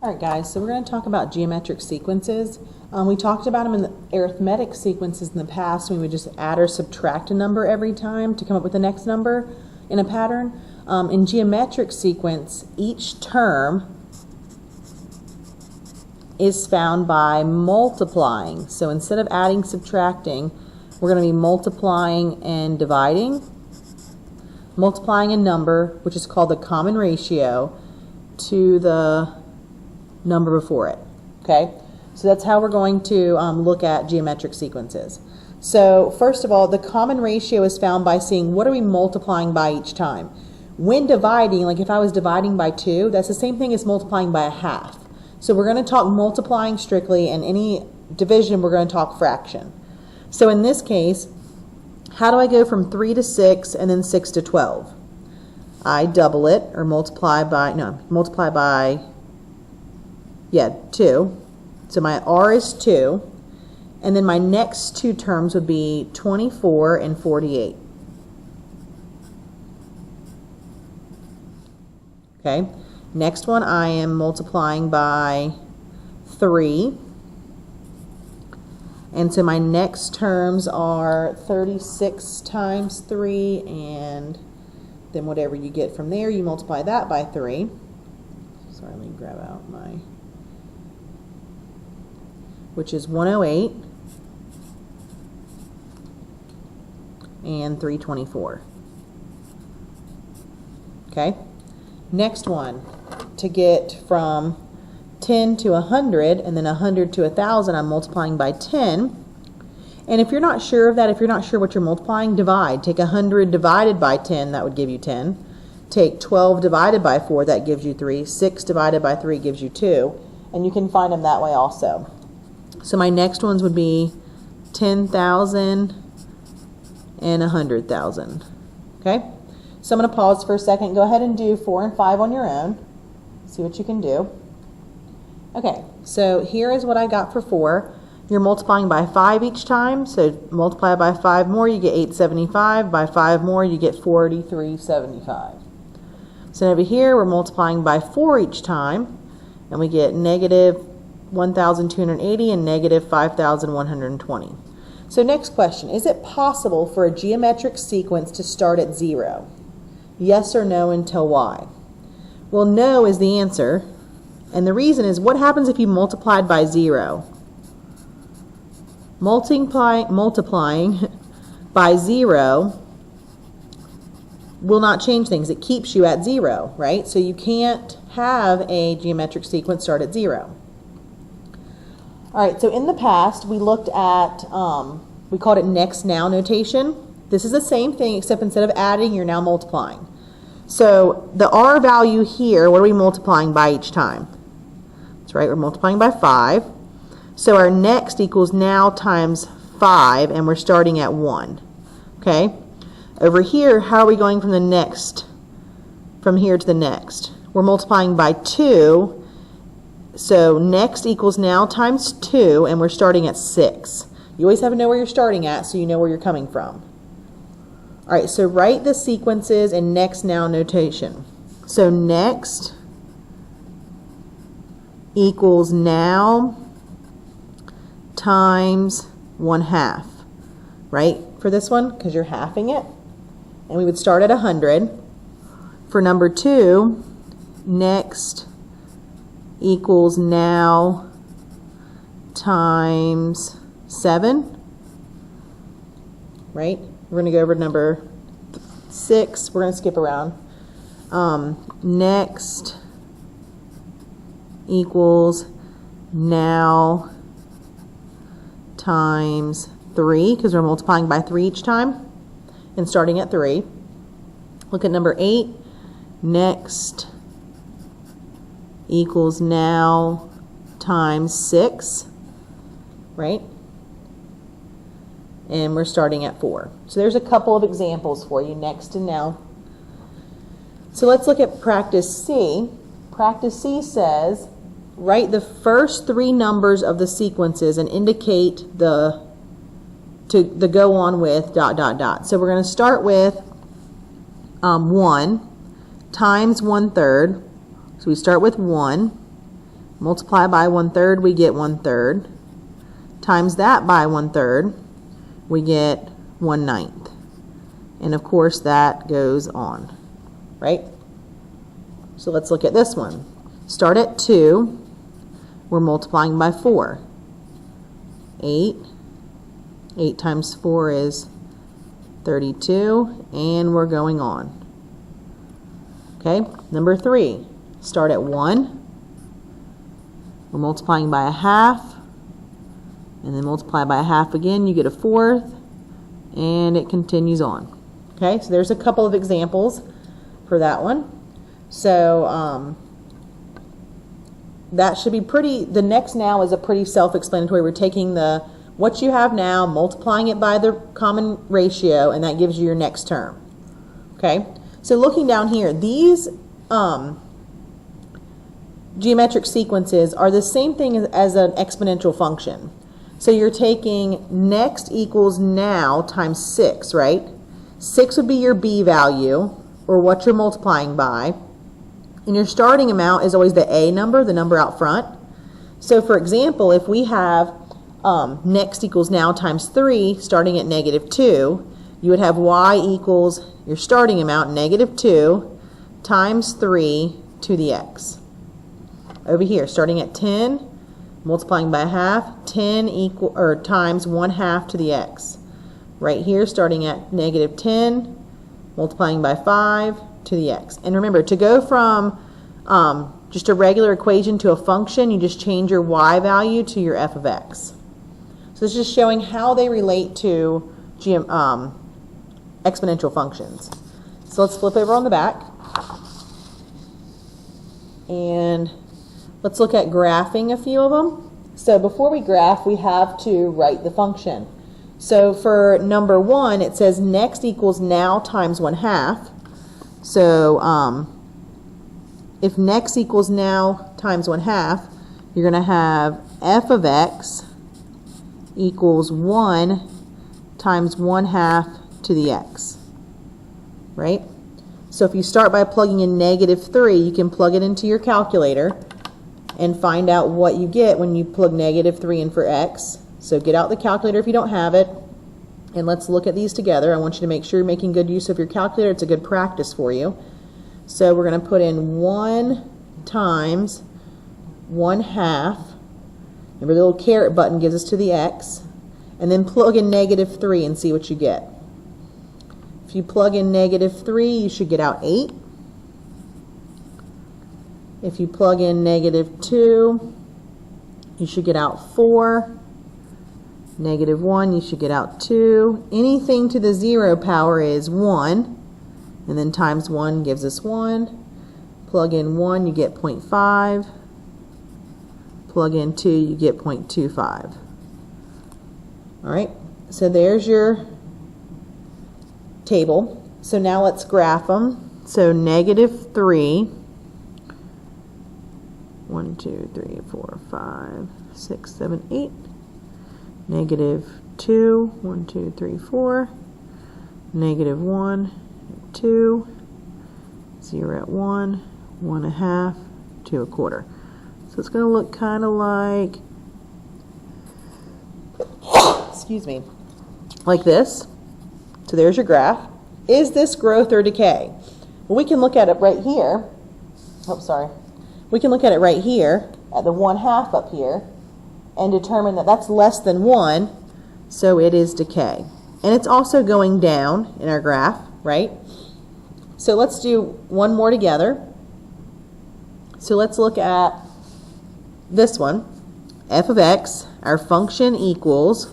Alright guys, so we're going to talk about geometric sequences. We talked about them in the arithmetic sequences in the past. We would just add or subtract a number every time to come up with the next number in a pattern. In geometric sequence, each term is found by multiplying. So instead of adding, subtracting, we're going to be multiplying and dividing. Multiplying a number, which is called the common ratio, to the number before it. Okay, so that's how we're going to look at geometric sequences. So first of all, the common ratio is found by seeing what are we multiplying by each time. When dividing, like if I was dividing by 2, that's the same thing as multiplying by a half. So we're going to talk multiplying strictly, and any division we're going to talk fraction. So in this case, how do I go from 3 to 6 and then 6 to 12? I double it, or multiply by 2. So my R is 2. And then my next two terms would be 24 and 48. Okay. Next one I am multiplying by 3. And so my next terms are 36 times 3, and then whatever you get from there, you multiply that by 3. Sorry, let me grab out my, which is 108 and 324. Okay. Next one, to get from 10 to 100 and then 100 to 1,000, I'm multiplying by 10. And if you're not sure of that, if you're not sure what you're multiplying, divide. Take 100 divided by 10, that would give you 10. Take 12 divided by 4, that gives you 3. 6 divided by 3 gives you 2. And you can find them that way also. So my next ones would be 10,000 and 100,000. Okay? So I'm going to pause for a second. Go ahead and do 4 and 5 on your own. See what you can do. Okay, so here is what I got for 4. You're multiplying by 5 each time, so multiply by 5 more, you get 875. By 5 more, you get 4375. So over here, we're multiplying by 4 each time, and we get negative 1,280 and negative 5,120. So next question, is it possible for a geometric sequence to start at 0? Yes or no, until y? Well, no is the answer. And the reason is, what happens if you multiplied by 0? Multiplying by 0 will not change things. It keeps you at 0, right? So you can't have a geometric sequence start at 0. All right, so in the past, we looked at, we called it next now notation. This is the same thing, except instead of adding, you're now multiplying. So the R value here, what are we multiplying by each time? That's right, we're multiplying by 5. So our next equals now times 5, and we're starting at 1. Okay? Over here, how are we going from the next, from here to the next? We're multiplying by 2. So next equals now times 2, and we're starting at 6. You always have to know where you're starting at so you know where you're coming from. All right, so write the sequences in next now notation. So next equals now times 1/2, right? For this one, because you're halving it. And we would start at 100. For number 2, next equals now times 7, right? We're going to go over to number 6. We're going to skip around. Next equals now times 3, because we're multiplying by 3 each time and starting at 3. Look at number 8. Next equals now times 6, right? And we're starting at 4. So there's a couple of examples for you, next and now. So let's look at practice C. Practice C says, write the first 3 numbers of the sequences and indicate the go on with ... So we're going to start with 1 times 1/3. So we start with 1 multiply by 1/3, we get 1/3. Times that by 1/3, we get 1/9. And of course that goes on, right? So let's look at this one. Start at 2, we're multiplying by 4. 8. 8 times 4 is 32, and we're going on. Okay, number 3. Start at 1. We're multiplying by 1/2, and then multiply by 1/2 again, you get 1/4, and it continues on. Okay, so there's a couple of examples for that one. So that should be pretty, the next now is a pretty self-explanatory. We're taking what you have now, multiplying it by the common ratio, and that gives you your next term. Okay, so looking down here, these geometric sequences are the same thing as an exponential function. So you're taking next equals now times 6, right? 6 would be your b value, or what you're multiplying by. And your starting amount is always the a number, the number out front. So for example, if we have next equals now times 3, starting at -2, you would have y equals your starting amount, -2, times 3 to the x. Over here, starting at 10, multiplying by 1/2, 10 times 1/2 to the x. Right here, starting at -10, multiplying by 5 to the x. And remember, to go from just a regular equation to a function, you just change your y value to your f of x. So this is just showing how they relate to exponential functions. So let's flip over on the back. And let's look at graphing a few of them. So before we graph, we have to write the function. So for number 1, it says next equals now times 1/2. So if next equals now times 1/2, you're going to have f of x equals 1 times 1/2 to the x, right? So if you start by plugging in -3, you can plug it into your calculator and find out what you get when you plug -3 in for x. So get out the calculator if you don't have it, and let's look at these together. I want you to make sure you're making good use of your calculator. It's a good practice for you. So we're going to put in 1 times 1/2. Remember, the little caret button gives us to the x, and then plug in -3 and see what you get. If you plug in -3, you should get out 8. If you plug in -2, you should get out 4. -1, you should get out 2. Anything to the 0 power is 1, and then times 1 gives us 1. Plug in 1, you get 0.5. Plug in 2, you get 0.25. All right, so there's your table. So now let's graph them. So -3, 1, 2, 3, 4, 5, 6, 7, 8. -2, 1, 2, 3, 4. -1, 2. 0 at 1, 1/2, 2 1/4. So it's going to look kind of like, excuse me, like this. So there's your graph. Is this growth or decay? Well, we can look at it right here. Oh, sorry. We can look at it right here at the 1/2 up here and determine that that's less than 1, so it is decay. And it's also going down in our graph, right? So let's do one more together. So let's look at this one. F of x, our function equals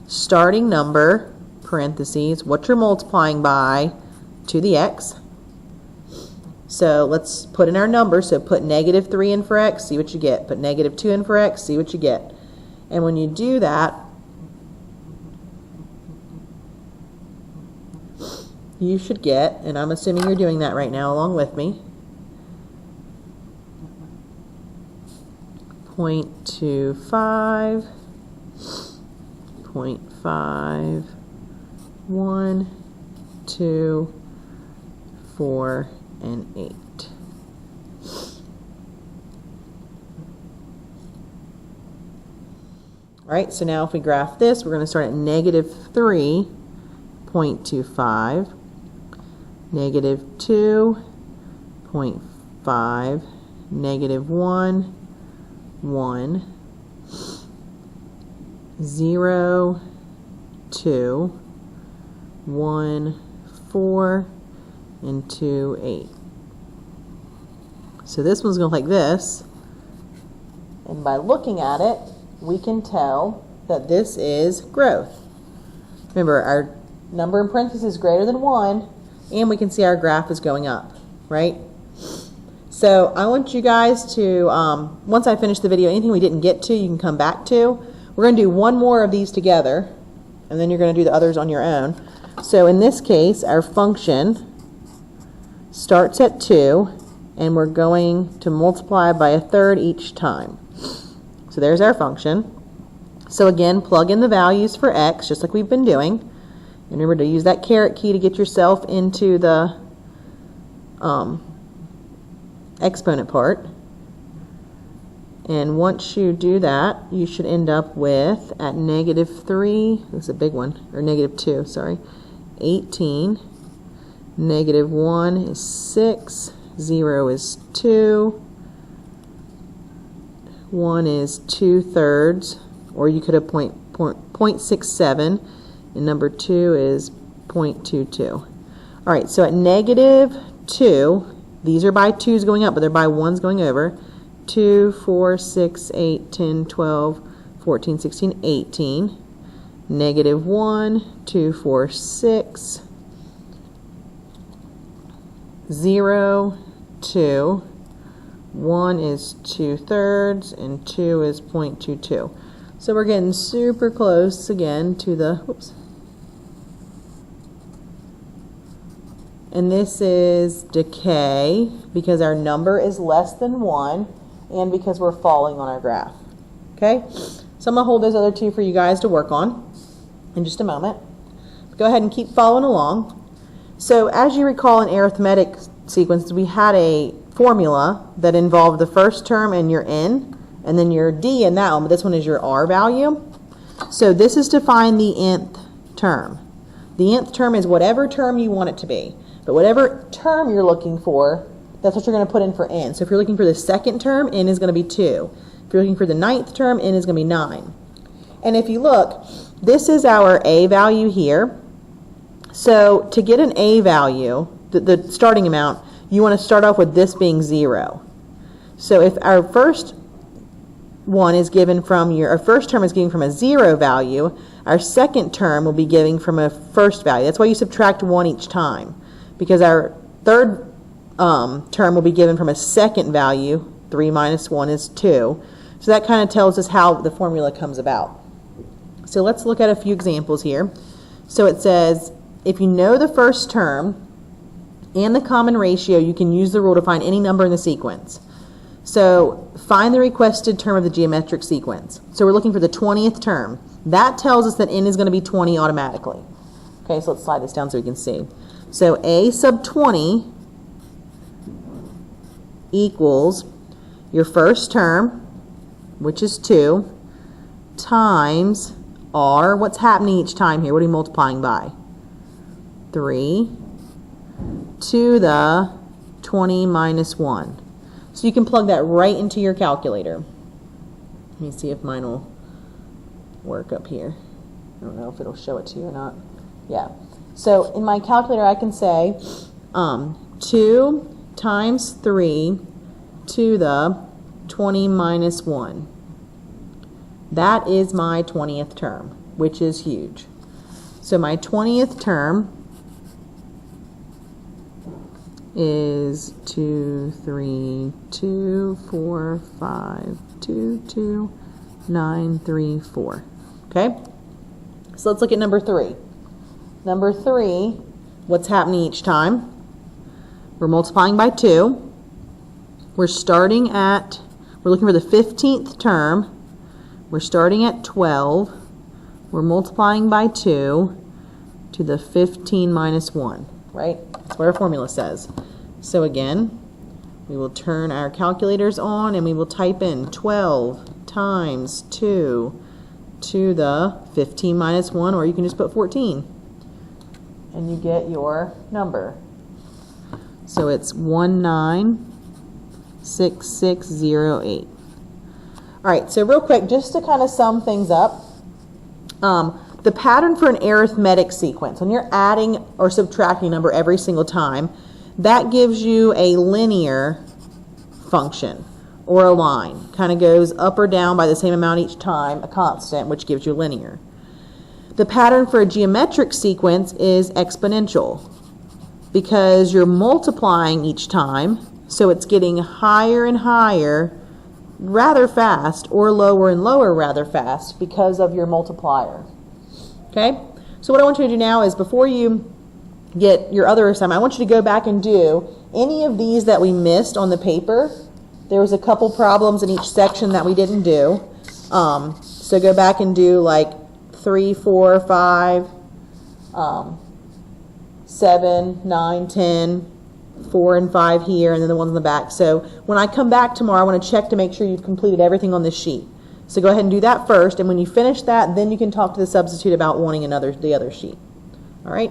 starting number, parentheses, what you're multiplying by, to the x. So let's put in our number. So put -3 in for x, see what you get. Put -2 in for x, see what you get. And when you do that, you should get, and I'm assuming you're doing that right now along with me, 0.25, 0.5, 1, 2, 4, and 8. All right, so now if we graph this, we're going to start at negative 3.25, negative 2.5, negative 1, 1, 0, 2, 1, 4, and 2, 8. So this one's going to look like this. And by looking at it, we can tell that this is growth. Remember, our number in parentheses is greater than 1, and we can see our graph is going up, right? So I want you guys to, once I finish the video, anything we didn't get to, you can come back to. We're going to do one more of these together, and then you're going to do the others on your own. So in this case, our function starts at 2, and we're going to multiply by 1/3 each time. So there's our function. So again, plug in the values for x, just like we've been doing. And remember to use that caret key to get yourself into the exponent part. And once you do that, you should end up with, at negative 3, this is a big one, or negative 2, sorry, 18. Negative 1 is 6, 0 is 2, 1 is 2/3, or you could have 0.67, and number 2 is 0.22. All right, so at negative 2, these are by 2's going up, but they're by 1's going over. 2, 4, 6, 8, 10, 12, 14, 16, 18. Negative 1, 2, 4, 6, 0, 2, 1 is 2/3, and 2 is 0.22. So we're getting super close again to the, whoops. And this is decay because our number is less than 1 and because we're falling on our graph. Okay? So I'm going to hold those other two for you guys to work on in just a moment. Go ahead and keep following along. So as you recall in arithmetic sequences, we had a formula that involved the first term and your n, and then your d in that one, but this one is your r value. So this is to find the nth term. The nth term is whatever term you want it to be. But whatever term you're looking for, that's what you're going to put in for n. So if you're looking for the second term, n is going to be 2. If you're looking for the 9th term, n is going to be 9. And if you look, this is our a value here. So to get an a value, the starting amount, you want to start off with this being 0. So if our first one is given from our first term is given from a 0 value, our second term will be given from a first value. That's why you subtract 1 each time, because our third term will be given from a second value. 3 minus 1 is 2. So that kind of tells us how the formula comes about. So let's look at a few examples here. So it says, if you know the first term and the common ratio, you can use the rule to find any number in the sequence. So find the requested term of the geometric sequence. So we're looking for the 20th term. That tells us that n is going to be 20 automatically. Okay, so let's slide this down so we can see. So a sub 20 equals your first term, which is 2, times r. What's happening each time here? What are you multiplying by? 3 to the 20 minus 1. So you can plug that right into your calculator. Let me see if mine will work up here. I don't know if it'll show it to you or not. Yeah. So in my calculator I can say 2 times 3 to the 20 minus 1. That is my 20th term, which is huge. So my 20th term is 2, 3, 2, 4, 5, 2, 2, 9, 3, 4. Okay? So let's look at number 3. Number 3, what's happening each time? We're multiplying by 2. We're looking for the 15th term. We're starting at 12. We're multiplying by 2 to the 15 minus 1, right? That's what our formula says. So again, we will turn our calculators on and we will type in 12 times 2 to the 15 minus 1, or you can just put 14. And you get your number. So it's 196608. All right, so real quick, just to kind of sum things up, the pattern for an arithmetic sequence, when you're adding or subtracting a number every single time, that gives you a linear function or a line. Kind of goes up or down by the same amount each time, a constant, which gives you linear. The pattern for a geometric sequence is exponential because you're multiplying each time, so it's getting higher and higher rather fast or lower and lower rather fast because of your multiplier. Okay? So what I want you to do now is, before you get your other assignment, I want you to go back and do any of these that we missed on the paper. There was a couple problems in each section that we didn't do. So go back and do like 3, 4, 5, 7, 9, 10, 4 and 5 here, and then the ones in the back. So when I come back tomorrow, I want to check to make sure you've completed everything on this sheet. So go ahead and do that first, and when you finish that, then you can talk to the substitute about wanting the other sheet. All right?